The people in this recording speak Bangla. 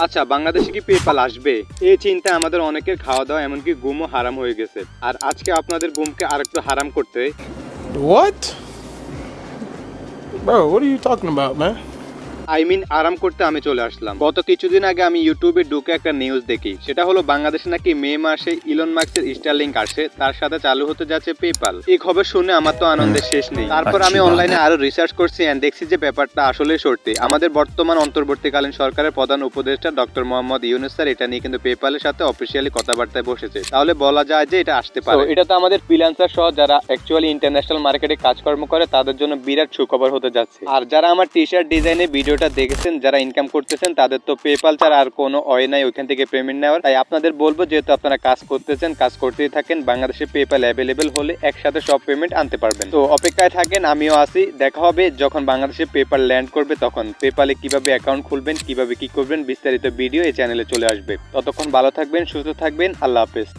আচ্ছা, বাংলাদেশে কি পেপাল আসবে? এই চিন্তায় আমাদের অনেকের খাওয়া দাওয়া এমনকি ঘুমও হারাম হয়ে গেছে। আর আজকে আপনাদের ঘুমকে আরেকটু হারাম করতে What? Bro, what are you talking about, man? আরাম করতে আমি চলে আসলাম। গত কিছুদিন আগে আমি ইউটিউবে ঢুকে একটা নিউজ দেখি, সেটা হলো বাংলাদেশে নাকি মে মাসে ইলন মাস্কের স্টারলিংক আসে, তার সাথে চালু হতে যাচ্ছে পেপাল। এই খবর শুনে আমার তো আনন্দের শেষ নেই। তারপর আমি অনলাইনে আরো রিসার্চ করছি এন্ড দেখছি যে ব্যাপারটা আসলে সত্যি। আমাদের বর্তমান অন্তর্বর্তীকালীন সরকারের প্রধান উপদেষ্টা ডক্টর মোহাম্মদ ইউনূস স্যার এটা নিয়ে কিন্তু পেপালের সাথে অফিসিয়ালি কথাবার্তায় বসেছে। তাহলে বলা যায় যে এটা আসতে পারে। এটা তো আমাদের ফ্রিল্যান্সার সহ যারা অ্যাকচুয়ালি ইন্টারন্যাশনাল মার্কেটে কাজকর্ম করে তাদের জন্য বিরাট সুখবর হতে যাচ্ছে। আর যারা আমার টি শার্ট ডিজাইনের ভিডিওটা দেখেছেন, যারা ইনকাম করতেছেন, তাদের তো পেপাল ছাড়া আর কোনো ওয়ে নাই ওইখান থেকে পেমেন্ট নেওয়ার। তাই আপনাদের বলবো, যেহেতু আপনারা কাজ করতেছেন, কাজ করতেই থাকেন, বাংলাদেশে পেপাল অ্যাভেলেবেল হলে একসাথে সব পেমেন্ট আনতে পারবেন। তো অপেক্ষায় থাকেন, আমিও আছি। দেখা হবে যখন বাংলাদেশে পেপাল ল্যান্ড করবে, তখন পেপালে কিভাবে অ্যাকাউন্ট খুলবেন, কিভাবে কি করবেন, বিস্তারিত ভিডিও এই চ্যানেলে চলে আসবে। ততক্ষণ ভালো থাকবেন, সুস্থ থাকবেন, আল্লাহ হাফেজ।